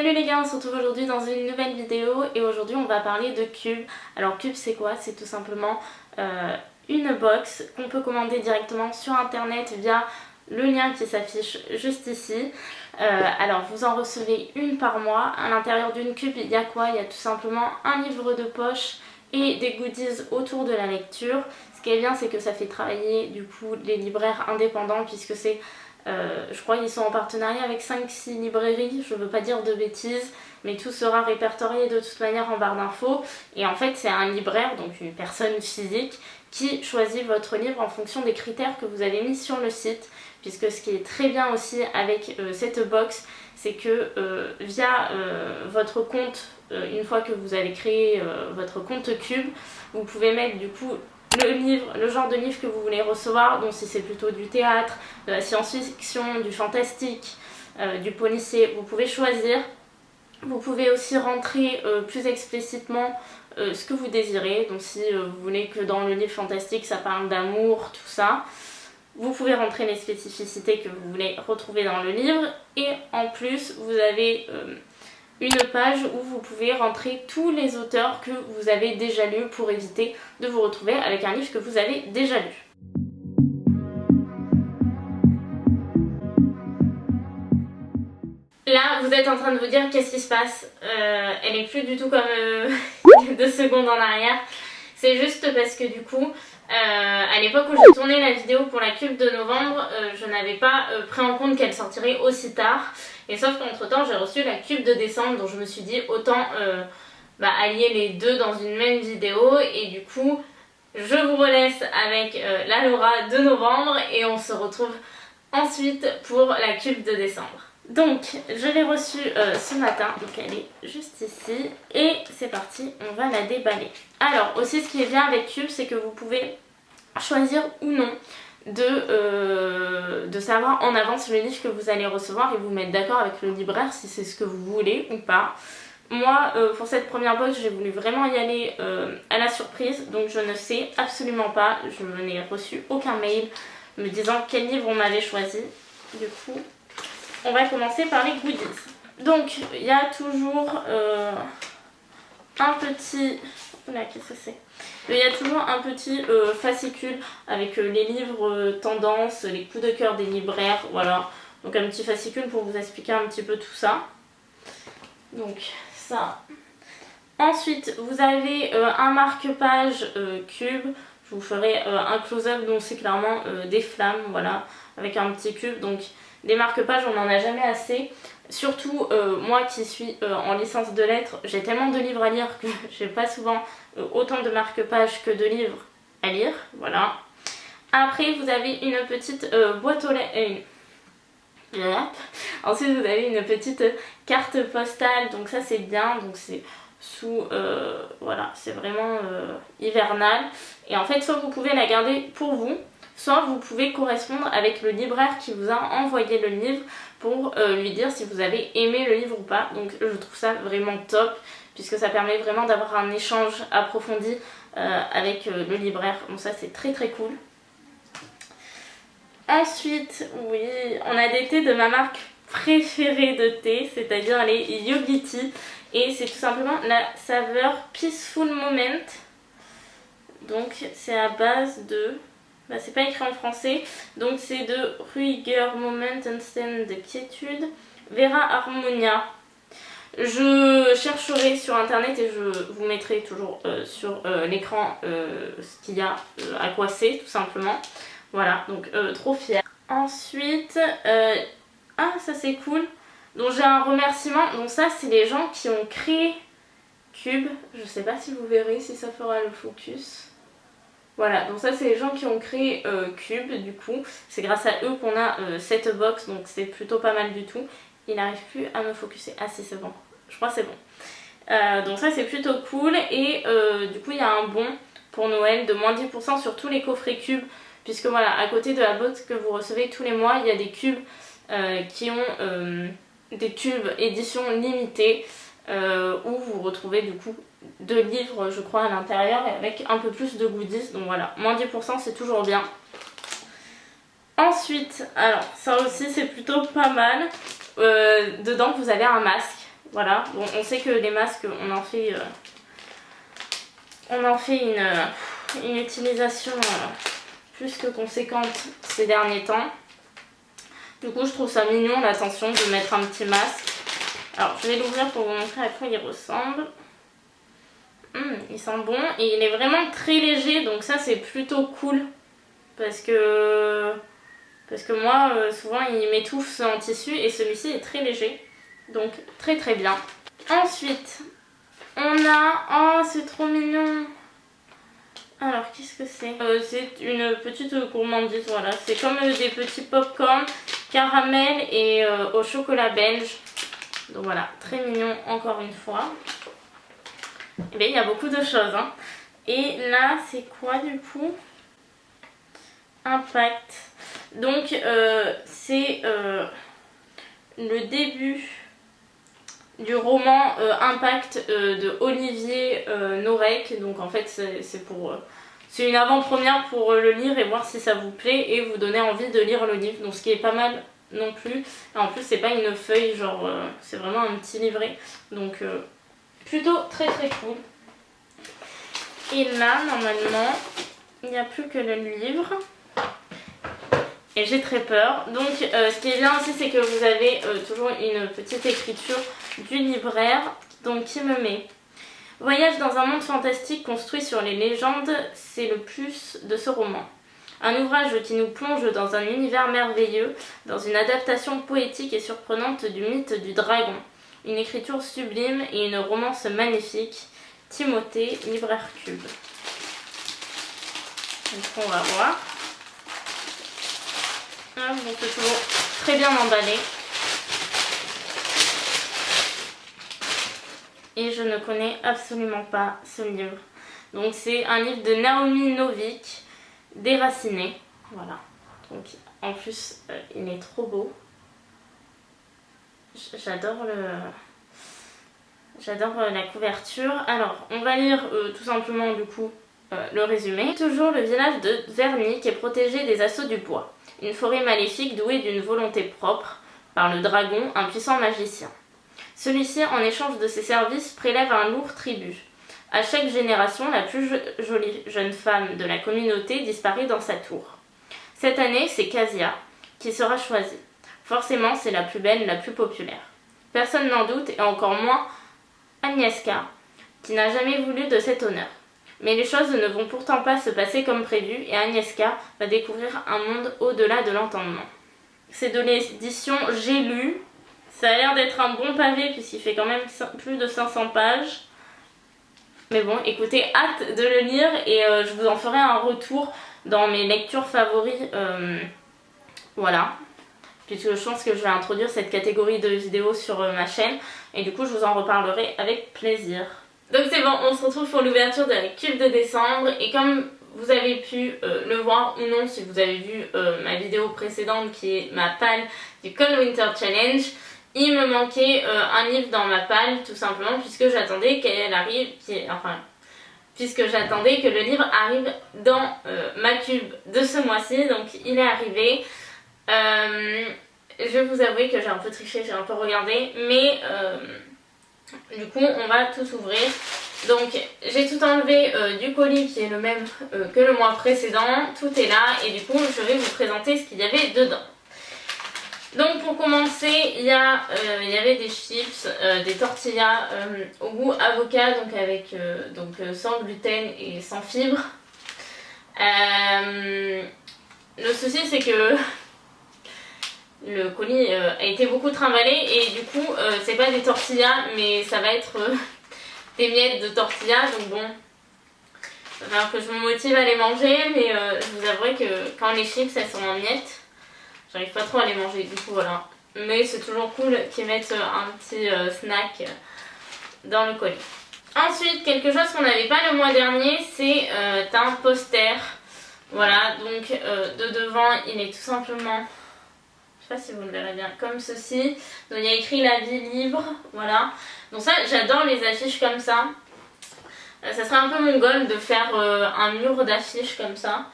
Salut les gars, on se retrouve aujourd'hui dans une nouvelle vidéo et aujourd'hui on va parler de Cube. Alors Cube c'est quoi? C'est tout simplement une box qu'on peut commander directement sur internet via le lien qui s'affiche juste ici. Alors vous en recevez une par mois. À l'intérieur d'une Cube il y a quoi? Il y a tout simplement un livre de poche et des goodies autour de la lecture. Ce qui est bien c'est que ça fait travailler du coup les libraires indépendants puisque c'est... je crois qu'ils sont en partenariat avec 5-6 librairies, je ne veux pas dire de bêtises, mais tout sera répertorié de toute manière en barre d'infos. Et en fait c'est un libraire, donc une personne physique, qui choisit votre livre en fonction des critères que vous avez mis sur le site. Puisque ce qui est très bien aussi avec cette box, c'est que via votre compte, une fois que vous avez créé votre compte Cube, vous pouvez mettre du coup le genre de livre que vous voulez recevoir, donc si c'est plutôt du théâtre, de la science-fiction, du fantastique, du policier, vous pouvez choisir. Vous pouvez aussi rentrer plus explicitement ce que vous désirez, donc si vous voulez que dans le livre fantastique ça parle d'amour, tout ça, vous pouvez rentrer les spécificités que vous voulez retrouver dans le livre. Et en plus vous avez une page où vous pouvez rentrer tous les auteurs que vous avez déjà lus pour éviter de vous retrouver avec un livre que vous avez déjà lu. Là, vous êtes en train de vous dire qu'est-ce qui se passe, elle est plus du tout comme il y a 2 secondes en arrière. C'est juste parce que du coup, à l'époque où j'ai tourné la vidéo pour la Cube de novembre, je n'avais pas pris en compte qu'elle sortirait aussi tard. Et sauf qu'entre temps, j'ai reçu la Cube de décembre, donc je me suis dit autant allier les deux dans une même vidéo. Et du coup, je vous relaisse avec la Laura de novembre et on se retrouve ensuite pour la Cube de décembre. Donc je l'ai reçue ce matin, donc elle est juste ici et c'est parti, on va la déballer. Alors aussi ce qui est bien avec Cube, c'est que vous pouvez choisir ou non de savoir en avance le livre que vous allez recevoir et vous mettre d'accord avec le libraire si c'est ce que vous voulez ou pas. Moi pour cette première box j'ai voulu vraiment y aller à la surprise, donc je ne sais absolument pas, je n'ai reçu aucun mail me disant quel livre on m'avait choisi. Du coup on va commencer par les goodies. Donc il y a toujours un petit... Oula, qu'est-ce que c'est? Il y a toujours un petit fascicule avec les livres tendances, les coups de cœur des libraires, voilà. Donc un petit fascicule pour vous expliquer un petit peu tout ça. Donc ça. Ensuite vous avez un marque-page Cube. Je vous ferai un close-up dont c'est clairement des flammes, voilà, avec un petit cube. Donc des marque-pages, on n'en a jamais assez. Surtout moi qui suis en licence de lettres, j'ai tellement de livres à lire que j'ai pas souvent autant de marque-pages que de livres à lire. Voilà. Après vous avez une petite boîte aux lettres. Ensuite vous avez une petite carte postale, donc ça c'est bien. Donc c'est sous voilà, c'est vraiment hivernal. Et en fait soit vous pouvez la garder pour vous, soit vous pouvez correspondre avec le libraire qui vous a envoyé le livre pour lui dire si vous avez aimé le livre ou pas. Donc je trouve ça vraiment top puisque ça permet vraiment d'avoir un échange approfondi avec le libraire. Donc ça c'est très très cool. Ensuite, oui, on a des thés de ma marque préférée de thé, c'est-à-dire les Yogiti. Et c'est tout simplement la saveur Peaceful Moment. Donc c'est à base de... c'est pas écrit en français, donc c'est de Ruhiger Moment Instant de quiétude, Vera Harmonia. Je chercherai sur internet et je vous mettrai toujours sur l'écran ce qu'il y a, à quoi c'est tout simplement. Voilà, donc trop fière. Ensuite, ça c'est cool. Donc j'ai un remerciement, donc ça c'est les gens qui ont créé Cube. Je sais pas si vous verrez, si ça fera le focus. Voilà, donc ça c'est les gens qui ont créé Cube du coup. C'est grâce à eux qu'on a cette box, donc c'est plutôt pas mal du tout. Il n'arrive plus à me focuser. Ah si c'est bon, je crois que c'est bon. Donc ça c'est plutôt cool et du coup il y a un bon pour Noël de moins 10% sur tous les coffrets Cube. Puisque voilà, à côté de la box que vous recevez tous les mois, il y a des cubes qui ont des tubes édition limitée où vous retrouvez du coup 2 livres je crois à l'intérieur et avec un peu plus de goodies. Donc voilà, moins 10% c'est toujours bien. Ensuite, alors ça aussi c'est plutôt pas mal. Dedans vous avez un masque. Voilà, bon, on sait que les masques, on en fait une utilisation plus que conséquente ces derniers temps. Du coup, je trouve ça mignon l'attention de mettre un petit masque. Alors, je vais l'ouvrir pour vous montrer à quoi il ressemble. Il sent bon et il est vraiment très léger, donc ça c'est plutôt cool. Parce que moi, souvent, il m'étouffe en tissu et celui-ci est très léger. Donc, très très bien. Ensuite, on a... Oh, c'est trop mignon. Alors, qu'est-ce que c'est? C'est une petite gourmandise, voilà. C'est comme des petits pop-corn, caramel et au chocolat belge. Donc voilà, très mignon encore une fois. Et bien, il y a beaucoup de choses, hein. Et là, c'est quoi du coup? Impact. Donc, c'est le début du roman Impact de Olivier Norek. Donc en fait c'est une avant-première pour le lire et voir si ça vous plaît et vous donner envie de lire le livre. Donc ce qui est pas mal non plus. Et en plus c'est pas une feuille, genre c'est vraiment un petit livret. Donc plutôt très très cool. Et là normalement il n'y a plus que le livre. Et j'ai très peur. Donc ce qui est bien aussi c'est que vous avez toujours une petite écriture du libraire. Donc qui me met: voyage dans un monde fantastique construit sur les légendes, c'est le plus de ce roman. Un ouvrage qui nous plonge dans un univers merveilleux, dans une adaptation poétique et surprenante du mythe du dragon. Une écriture sublime et une romance magnifique. Timothée, libraire Cube. Donc on va voir. Donc c'est toujours très bien emballé. Et je ne connais absolument pas ce livre. Donc c'est un livre de Naomi Novik, Déraciné. Voilà. Donc en plus il est trop beau. J'adore la couverture. Alors on va lire tout simplement du coup le résumé. Toujours le village de Verny qui est protégé des assauts du bois. Une forêt maléfique douée d'une volonté propre par le dragon, un puissant magicien. Celui-ci, en échange de ses services, prélève un lourd tribut. À chaque génération, la plus jolie jeune femme de la communauté disparaît dans sa tour. Cette année, c'est Casia qui sera choisie. Forcément, c'est la plus belle, la plus populaire. Personne n'en doute, et encore moins Agnieszka, qui n'a jamais voulu de cet honneur. Mais les choses ne vont pourtant pas se passer comme prévu, et Agnieszka va découvrir un monde au-delà de l'entendement. C'est de l'édition J'ai lu. Ça a l'air d'être un bon pavé puisqu'il fait quand même plus de 500 pages. Mais bon, écoutez, hâte de le lire et je vous en ferai un retour dans mes lectures favoris. Voilà. Puisque je pense que je vais introduire cette catégorie de vidéos sur ma chaîne. Et du coup, je vous en reparlerai avec plaisir. Donc c'est bon, on se retrouve pour l'ouverture de la Cube de décembre. Et comme vous avez pu le voir ou non, si vous avez vu ma vidéo précédente qui est ma palle du Cold Winter Challenge, il me manquait un livre dans ma palle tout simplement puisque j'attendais qu'elle arrive, puisque j'attendais que le livre arrive dans ma cube de ce mois-ci, donc il est arrivé. Je vais vous avouer que j'ai un peu triché, j'ai un peu regardé, mais du coup on va tout ouvrir. Donc j'ai tout enlevé du colis qui est le même que le mois précédent, tout est là et du coup je vais vous présenter ce qu'il y avait dedans. Donc pour commencer, il y avait des chips, des tortillas au goût avocat, donc avec sans gluten et sans fibres. Le souci c'est que le colis a été beaucoup trimballé et du coup c'est pas des tortillas mais ça va être des miettes de tortillas, donc bon, il va falloir que je me motive à les manger, mais je vous avouerai que quand les chips elles sont en miettes, j'arrive pas trop à les manger, du coup voilà. Mais c'est toujours cool qu'ils mettent un petit snack dans le colis. Ensuite, quelque chose qu'on n'avait pas le mois dernier, c'est un poster. Voilà, donc de devant, il est tout simplement, je sais pas si vous le verrez bien, comme ceci. Donc il y a écrit la vie libre, voilà. Donc ça, j'adore les affiches comme ça. Ça serait un peu mon goal de faire un mur d'affiches comme ça,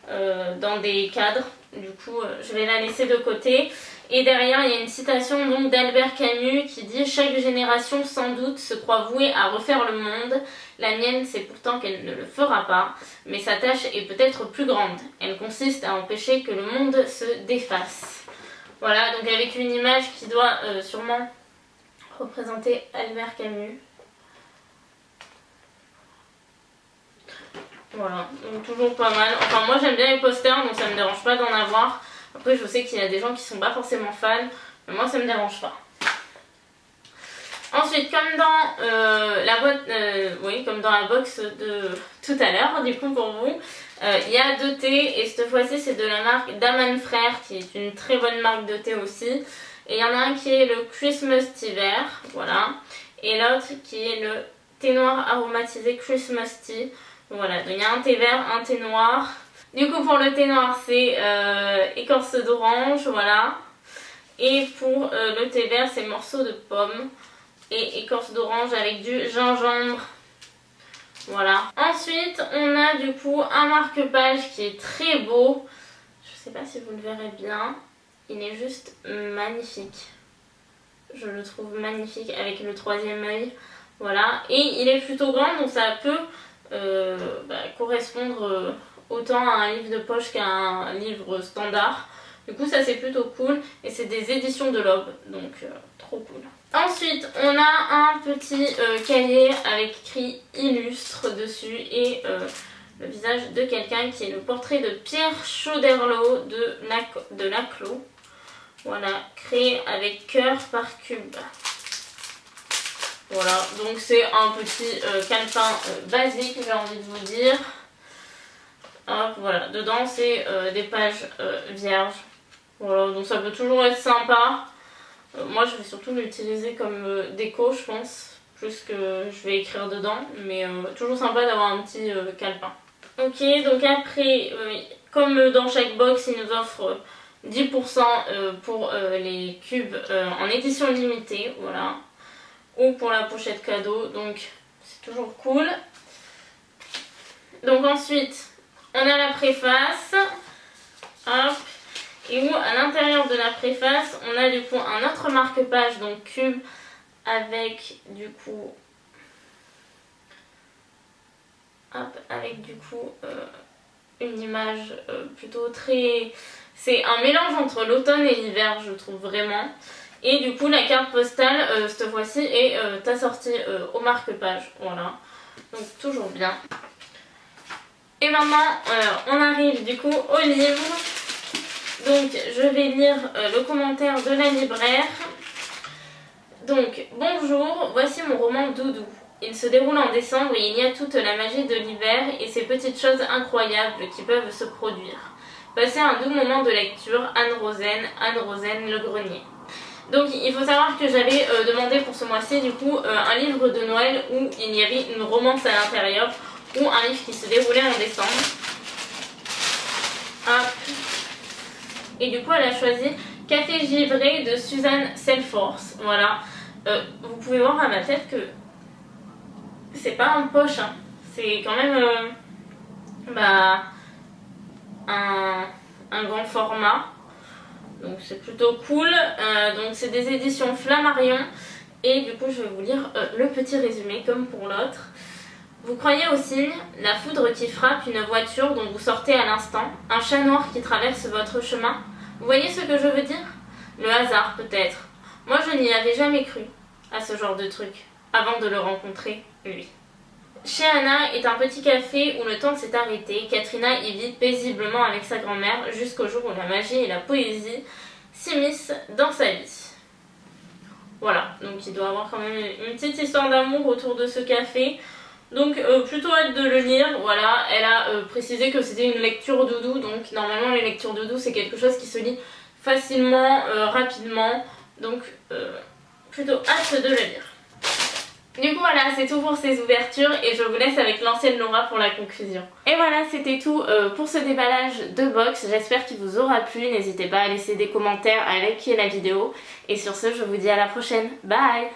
dans des cadres. Du coup, je vais la laisser de côté. Et derrière il y a une citation donc d'Albert Camus qui dit: chaque génération sans doute se croit vouée à refaire le monde. La mienne c'est pourtant qu'elle ne le fera pas, mais sa tâche est peut-être plus grande. Elle consiste à empêcher que le monde se défasse. Voilà, donc avec une image qui doit sûrement représenter Albert Camus. Voilà, donc toujours pas mal. Enfin moi j'aime bien les posters, donc ça me dérange pas d'en avoir. Après je sais qu'il y a des gens qui sont pas forcément fans, mais moi ça me dérange pas. Ensuite, comme dans la boîte, oui, comme dans la box de tout à l'heure, du coup pour vous, il y a 2 thés et cette fois-ci c'est de la marque Daman Frères qui est une très bonne marque de thé aussi. Et il y en a un qui est le Christmas Tea vert, voilà, et l'autre qui est le thé noir aromatisé Christmas Tea. Voilà, donc il y a un thé vert, un thé noir. Du coup pour le thé noir c'est écorce d'orange, voilà. Et pour le thé vert c'est morceaux de pomme et écorce d'orange avec du gingembre. Voilà. Ensuite on a du coup un marque-page qui est très beau. Je sais pas si vous le verrez bien. Il est juste magnifique. Je le trouve magnifique avec le 3e œil. Voilà. Et il est plutôt grand donc ça peut correspondre autant à un livre de poche qu'à un livre standard. Du coup ça c'est plutôt cool et c'est des éditions de l'Aube, donc trop cool. Ensuite on a un petit cahier avec écrit illustre dessus et le visage de quelqu'un qui est le portrait de Pierre Chauderlot de Laclos. Voilà, créé avec cœur par cube. Voilà, donc c'est un petit calepin basique, j'ai envie de vous dire. Hop, voilà, dedans c'est des pages vierges. Voilà, donc ça peut toujours être sympa. Moi je vais surtout l'utiliser comme déco, je pense, plus que je vais écrire dedans. Mais toujours sympa d'avoir un petit calepin. Ok, donc après, comme dans chaque box, il nous offre 10% pour les cubes en édition limitée, voilà. Ou pour la pochette cadeau, donc c'est toujours cool. Donc ensuite on a la préface, hop, et où à l'intérieur de la préface on a du coup un autre marque-page, donc cube, avec du coup une image plutôt très... C'est un mélange entre l'automne et l'hiver, je trouve vraiment. Et du coup la carte postale cette fois-ci est assortie au marque-page, voilà, donc toujours bien. Et maintenant on arrive du coup au livre. Donc je vais lire le commentaire de la libraire. Donc bonjour, voici mon roman Doudou. Il se déroule en décembre et il y a toute la magie de l'hiver et ces petites choses incroyables qui peuvent se produire. Passez un doux moment de lecture, Anne Rosen Le Grenier. Donc il faut savoir que j'avais demandé pour ce mois-ci du coup un livre de Noël où il y avait une romance à l'intérieur, ou un livre qui se déroulait en décembre. Hop. Et du coup elle a choisi Café givré de Suzanne Selforce. Voilà. Vous pouvez voir à ma tête que c'est pas en poche, hein. C'est quand même un grand format. Donc c'est plutôt cool. Donc c'est des éditions Flammarion. Et du coup je vais vous lire le petit résumé comme pour l'autre. Vous croyez au signe, la foudre qui frappe une voiture dont vous sortez à l'instant, un chat noir qui traverse votre chemin. Vous voyez ce que je veux dire? Le hasard peut-être. Moi je n'y avais jamais cru à ce genre de truc, avant de le rencontrer, lui. Chez Anna est un petit café où le temps s'est arrêté. Katrina y vit paisiblement avec sa grand-mère jusqu'au jour où la magie et la poésie s'immiscent dans sa vie. Voilà, donc il doit y avoir quand même une petite histoire d'amour autour de ce café. Donc plutôt hâte de le lire. Voilà, elle a précisé que c'était une lecture doudou. Donc normalement les lectures doudou c'est quelque chose qui se lit facilement, rapidement. Donc plutôt hâte de le lire. Du coup voilà, c'est tout pour ces ouvertures et je vous laisse avec l'ancienne Laura pour la conclusion. Et voilà, c'était tout pour ce déballage de box. J'espère qu'il vous aura plu. N'hésitez pas à laisser des commentaires, à liker la vidéo. Et sur ce, je vous dis à la prochaine. Bye!